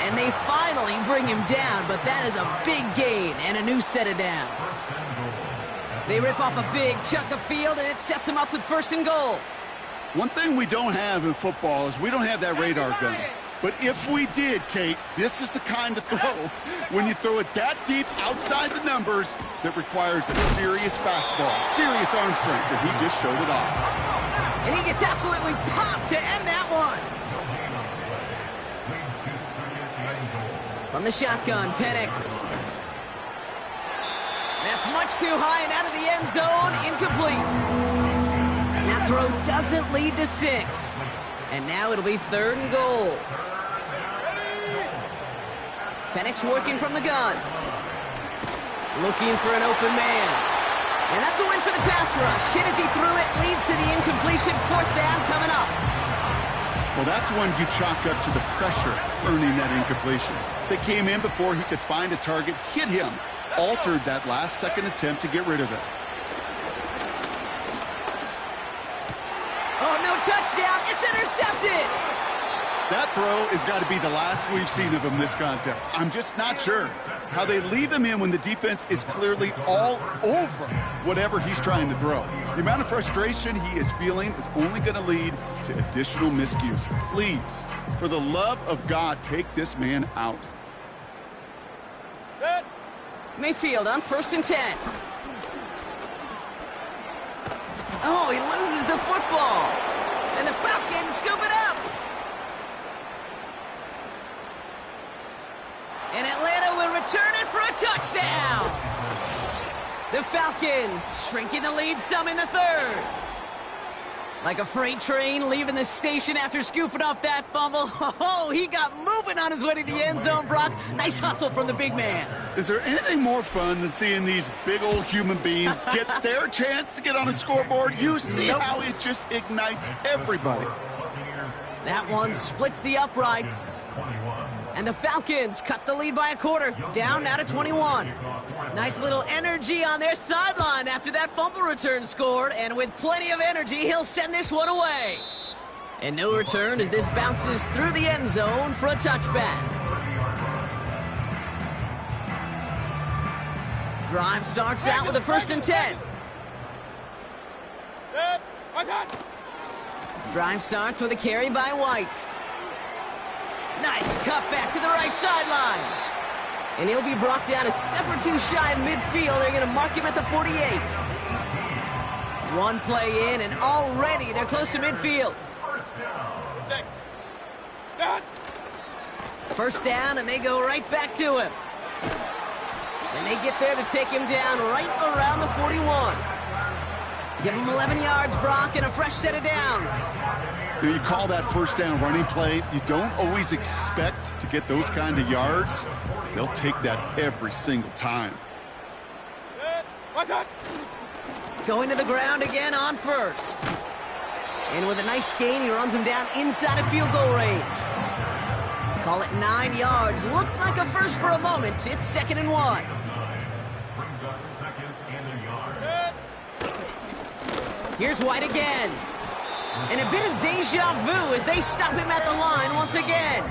S12: And they finally bring him down, but that is a big gain and a new set of downs. They rip off a big chunk of field, and it sets them up with 1st and goal.
S15: One thing we don't have in football is we don't have that radar gun. But if we did, Kate, this is the kind of throw, when you throw it that deep outside the numbers, that requires a serious fastball, serious arm strength, and he just showed it off.
S12: And he gets absolutely popped to end that one. From the shotgun, Penix. That's much too high and out of the end zone, incomplete. And that throw doesn't lead to 6. And now it'll be 3rd and goal. Penix working from the gun. Looking for an open man. And that's a win for the pass rush. Hit as he threw it, leads to the incompletion. 4th down coming up.
S15: Well, that's one you chalk up to the pressure earning that incompletion. They came in before he could find a target, hit him, altered that last-second attempt to get rid of it.
S12: Oh, no touchdown. It's intercepted.
S15: That throw has got to be the last we've seen of him this contest. I'm just not sure how they leave him in when the defense is clearly all over whatever he's trying to throw. The amount of frustration he is feeling is only going to lead to additional miscues. Please, for the love of God, take this man out.
S12: Mayfield on 1st and 10. Oh, he loses the football. And the Falcons scoop it up. And Atlanta will return it for a touchdown. The Falcons shrinking the lead some in the 3rd. Like a freight train leaving the station after scooping off that fumble. Oh, he got moving on his way to the end zone, Brock. Nice hustle from the big man.
S15: Is there anything more fun than seeing these big old human beings get their chance to get on a scoreboard? You see how it just ignites everybody.
S12: That one splits the uprights. And the Falcons cut the lead by a quarter, down now to 21. Nice little energy on their sideline after that fumble return scored, and with plenty of energy, he'll send this one away. And no return as this bounces through the end zone for a touchback. Drive starts out with a 1st and 10. Drive starts with a carry by White. Nice cut back to the right sideline. And he'll be brought down a step or two shy of midfield. They're going to mark him at the 48. One play in, and already they're close to midfield. First down, and they go right back to him. And they get there to take him down right around the 41. Give him 11 yards, Brock, and a fresh set of downs.
S15: You call that first down running play, you don't always expect to get those kind of yards. They'll take that every single time.
S12: Going to the ground again on 1st. And with a nice gain, he runs him down inside of field goal range. Call it 9 yards. Looked like a first for a moment. It's 2nd and 1. Here's White again. And a bit of deja vu as they stop him at the line once again.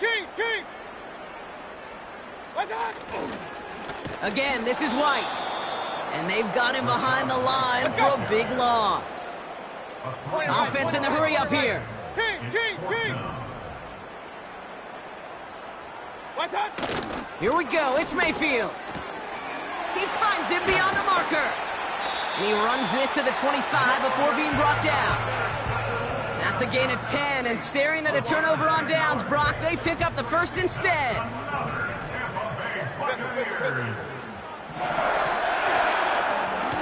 S13: Kings! What's that?
S12: Again, this is White. And they've got him behind the line for a big loss. Offense in the hurry up here.
S13: Kings! What's that?
S12: Here we go, it's Mayfield. He finds him beyond the marker. And he runs this to the 25 before being brought down. That's a gain of 10, and staring at a turnover on downs, Brock, they pick up the first instead.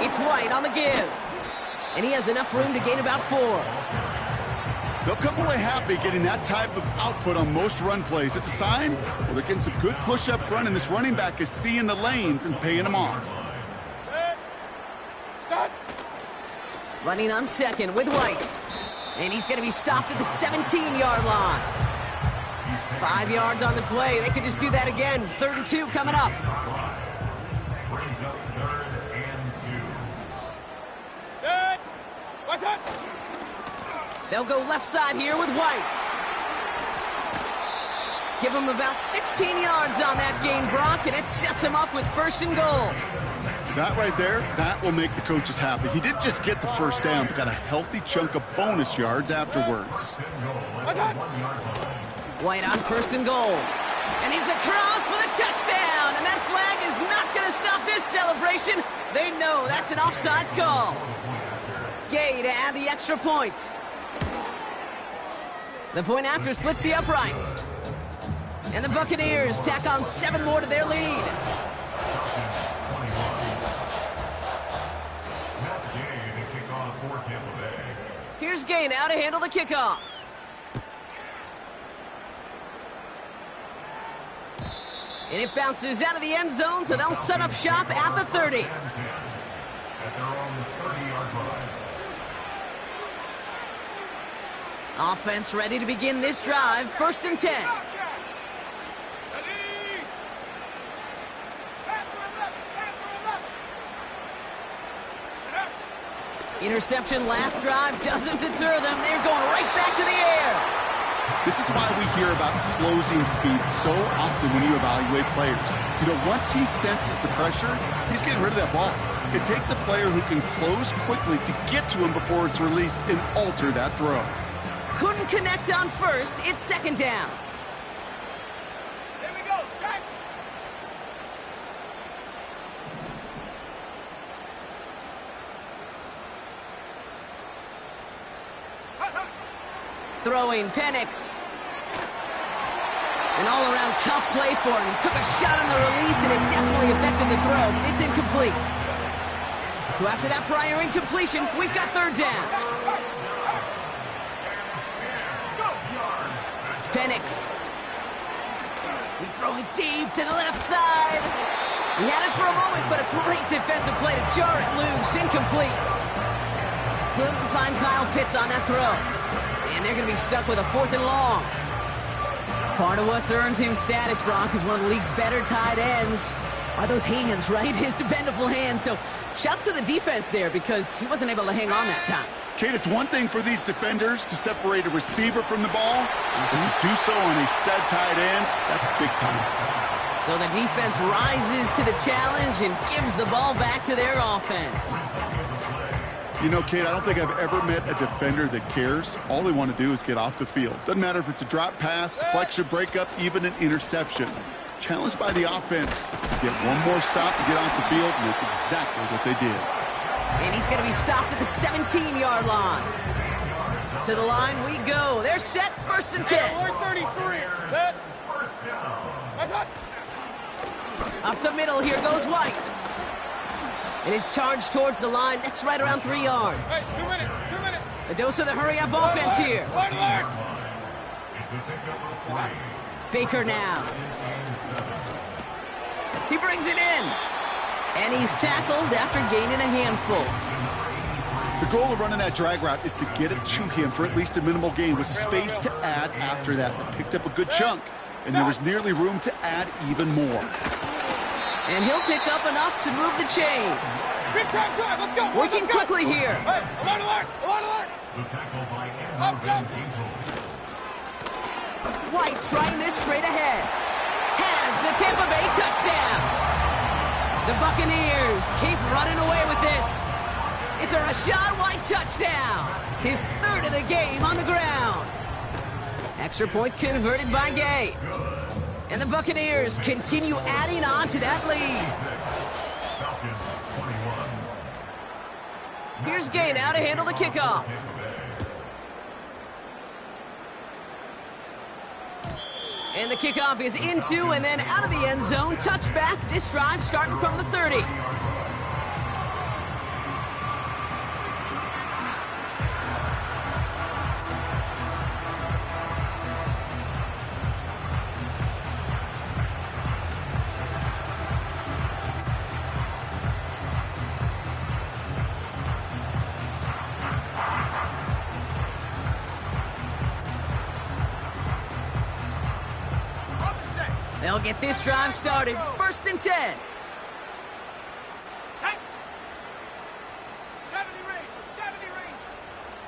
S12: It's White on the give. And he has enough room to gain about 4.
S15: They'll come away happy getting that type of output on most run plays. It's a sign, well, they're getting some good push up front, and this running back is seeing the lanes and paying them off.
S12: Running on 2nd with White. And he's going to be stopped at the 17-yard line. 5 yards on the play. They could just do that again. 3rd and 2 coming up.
S13: What's that?
S12: They'll go left side here with White. Give him about 16 yards on that gain, Brock, and it sets him up with 1st and goal.
S15: That right there, that will make the coaches happy. He didn't just get the first down, but got a healthy chunk of bonus yards afterwards.
S12: White on 1st and goal. And he's across for the touchdown. And that flag is not going to stop this celebration. They know that's an offsides call. Gay to add the extra point. The point after splits the uprights. And the Buccaneers tack on 7 more to their lead. Here's Gay now to handle the kickoff. And it bounces out of the end zone, so they'll set up shop at the 30.
S14: At their own 30-yard line.
S12: Offense ready to begin this drive. 1st and 10. Interception last drive doesn't deter them. They're going right back to the air.
S15: This is why we hear about closing speed so often when you evaluate players. You know, once he senses the pressure, he's getting rid of that ball. It takes a player who can close quickly to get to him before it's released and alter that throw.
S12: Couldn't connect on 1st. It's 2nd down.
S13: Here we go, sack.
S12: Throwing Penix. An all-around tough play for him. He took a shot on the release, and it definitely affected the throw. It's incomplete. So after that prior incompletion, we've got 3rd down. Penix. He's throwing deep to the left side. He had it for a moment, but a great defensive play to jar it loose. Incomplete. Couldn't find Kyle Pitts on that throw. And they're going to be stuck with a 4th and long. Part of what's earned him status, Brock, is one of the league's better tight ends. Are those hands, right? His dependable hands. So shouts to the defense there because he wasn't able to hang on that time.
S15: Kate, it's one thing for these defenders to separate a receiver from the ball, but to do so on a stud tight end, that's big time.
S12: So the defense rises to the challenge and gives the ball back to their offense.
S15: You know, Kate, I don't think I've ever met a defender that cares. All they want to do is get off the field. Doesn't matter if it's a drop pass, deflection, breakup, even an interception. Challenged by the offense to get one more stop to get off the field, and it's exactly what they did.
S12: And he's going to be stopped at the 17-yard line. To the line we go. They're set, 1st and 10.
S13: 33. Set.
S12: Up the middle, here goes White. It is charged towards the line. That's right around 3 yards.
S13: Hey, 2 minutes.
S12: A dose of the hurry-up offense here. Baker now. He brings it in. And he's tackled after gaining a handful.
S15: The goal of running that drag route is to get it to him for at least a minimal gain with space to add after that. They picked up a good chunk, and there was nearly room to add even more.
S12: And he'll pick up enough to move the chains.
S13: Big time drive, let's go.
S12: Working quickly here.
S13: Hey, alert, alert, alert, alert.
S14: The tackle by Andrew Van Ginkel.
S12: White trying this straight ahead. Has the Tampa Bay touchdown. The Buccaneers keep running away with this. It's a Rachaad White touchdown. His 3rd of the game on the ground. Extra point converted by Gay. And the Buccaneers continue adding on to that lead. Here's Gay now to handle the kickoff. And the kickoff is into and then out of the end zone. Touchback, this drive starting from the 30. They'll get this drive started. 1st and 10.
S13: 70 range,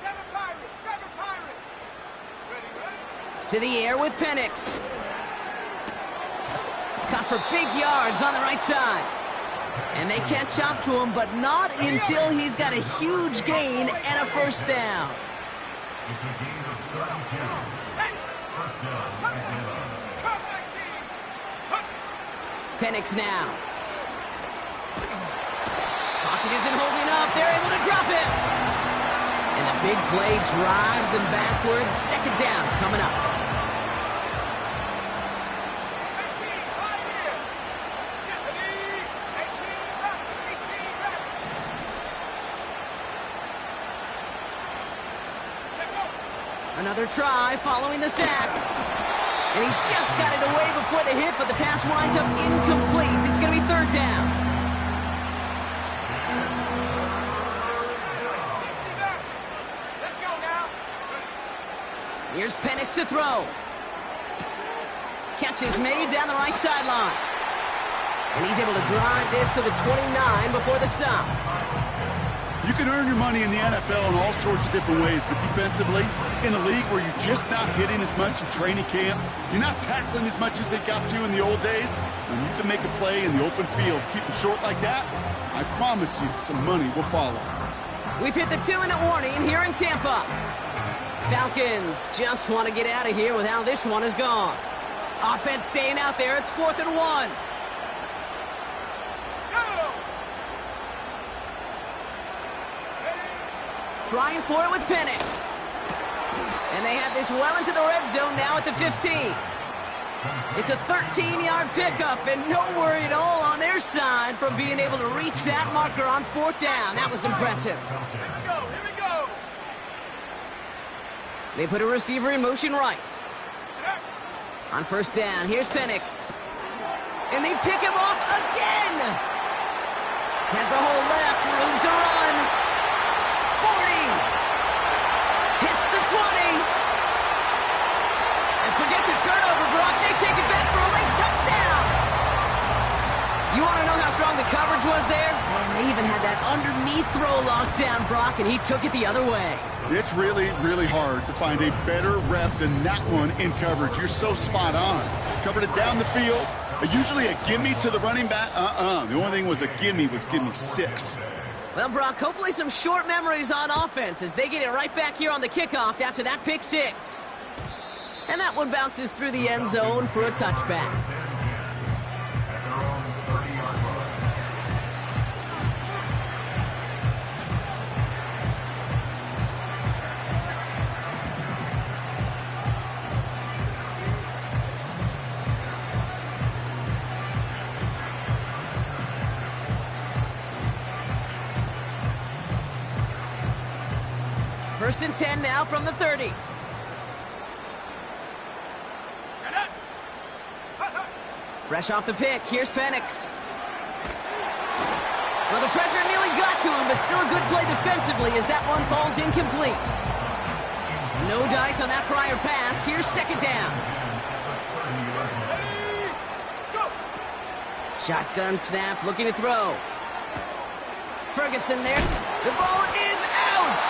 S13: 7 Pirates, 7 Pirates. Ready.
S12: To the air with Penix. Caught for big yards on the right side. And they catch up to him, but not until he's got a huge gain and a 1st down.
S14: It's a gain of 32. 1st down.
S12: Penix now. Pocket isn't holding up. They're able to drop it. And the big play drives them backwards. 2nd down coming up. Another try following the sack. And he just got it away before the hit, but the pass winds up incomplete. It's going to be third down.
S13: Let's go now.
S12: Here's Penix to throw. Catch is made down the right sideline. And he's able to drive this to the 29 before the stop.
S15: You can earn your money in the NFL in all sorts of different ways, but defensively, in a league where you're just not hitting as much in training camp, you're not tackling as much as they got to in the old days, and you can make a play in the open field, keep them short like that, I promise you some money will follow.
S12: We've hit the 2-minute warning here in Tampa. Falcons just want to get out of here with how this one has gone. Offense staying out there. It's 4th and 1. Trying for it with Penix. And they have this well into the red zone now at the 15. It's a 13-yard pickup, and no worry at all on their side from being able to reach that marker on 4th down. That was impressive.
S13: Here we go.
S12: They put a receiver in motion right. On 1st down, here's Penix. And they pick him off again. Has a hole left, room to run. 40. Hits the 20. And forget the turnover, Brock. They take it back for a late touchdown. You want to know how strong the coverage was there? Man, they even had that underneath throw locked down, Brock, and he took it the other way.
S15: It's really, really hard to find a better rep than that one in coverage. You're so spot on. Covered it down the field. Usually a gimme to the running back. The only thing was a gimme 6.
S12: Well, Brock, hopefully some short memories on offense as they get it right back here on the kickoff after that pick 6. And that one bounces through the end zone for a touchback. First and 10 now from the 30. Fresh off the pick, here's Penix. Well, the pressure nearly got to him, but still a good play defensively as that one falls incomplete. No dice on that prior pass. Here's 2nd down. Shotgun snap, looking to throw. Ferguson there. The ball is out!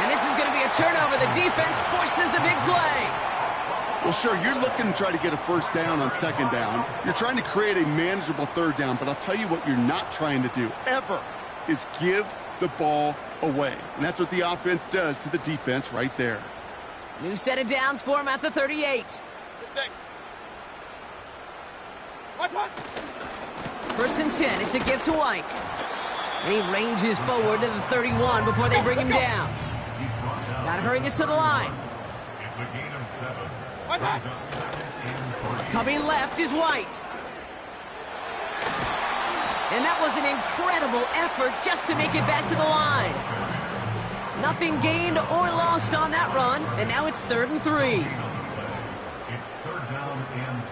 S12: And this is going to be a turnover. The defense forces the big play.
S15: Well, sure, you're looking to try to get a 1st down on 2nd down. You're trying to create a manageable 3rd down, but I'll tell you what you're not trying to do, ever, is give the ball away. And that's what the offense does to the defense right there.
S12: New set of downs for him at the 38. 1st and 10. It's a give to White. And he ranges forward to the 31 before they bring him down. Got to hurry this to the line.
S14: It's a gain of 7.
S12: Coming left is White. And that was an incredible effort just to make it back to the line. Nothing gained or lost on that run, and now it's 3rd and 3.
S14: It's 3rd down and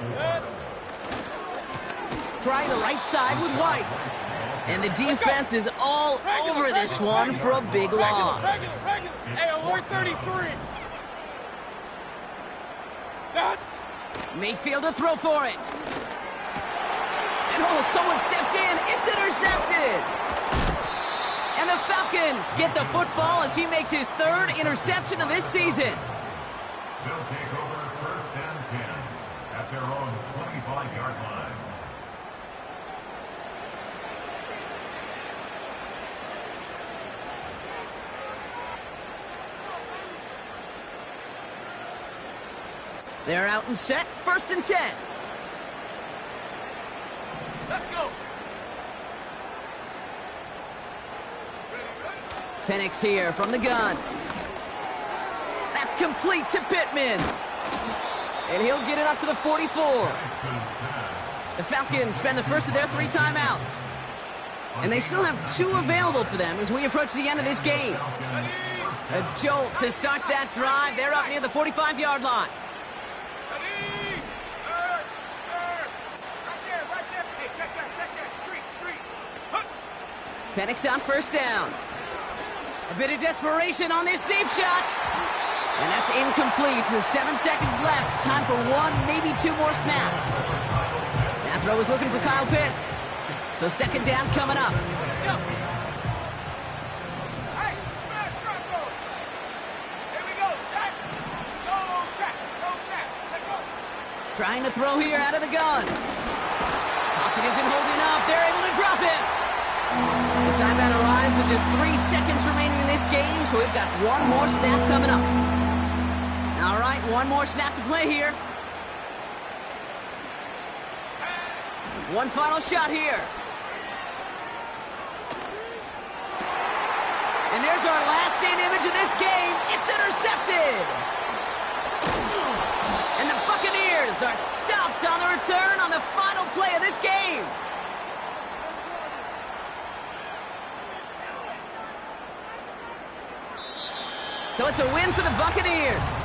S14: 4.
S12: Try the right side with White. And the defense is all over this one for a big loss.
S13: Hey, alert 33.
S12: Mayfield to throw for it. And someone stepped in. It's intercepted. And the Falcons get the football as he makes his 3rd interception of this season.
S14: They'll take over 1st and 10 at their own 25-yard line.
S12: They're out and set. 1st and 10.
S13: Let's go.
S12: Penix here from the gun. That's complete to Pittman. And he'll get it up to the 44. The Falcons spend the first of their 3 timeouts. And they still have 2 available for them as we approach the end of this game. A jolt to start that drive. They're up near the 45-yard line. Penix on first down. A bit of desperation on this deep shot. And that's incomplete. 7 seconds left. Time for one, maybe two more snaps. That throw was looking for Kyle Pitts. So second down coming up. Trying to throw here out of the gun. Pocket isn't holding up. They're able to drop it. The timeout arrives with just 3 seconds remaining in this game, so we've got one more snap coming up. All right, one more snap to play here. One final shot here. And there's our last-stand image of this game. It's intercepted. And the Buccaneers are stopped on the return on the final play of this game. So it's a win for the Buccaneers.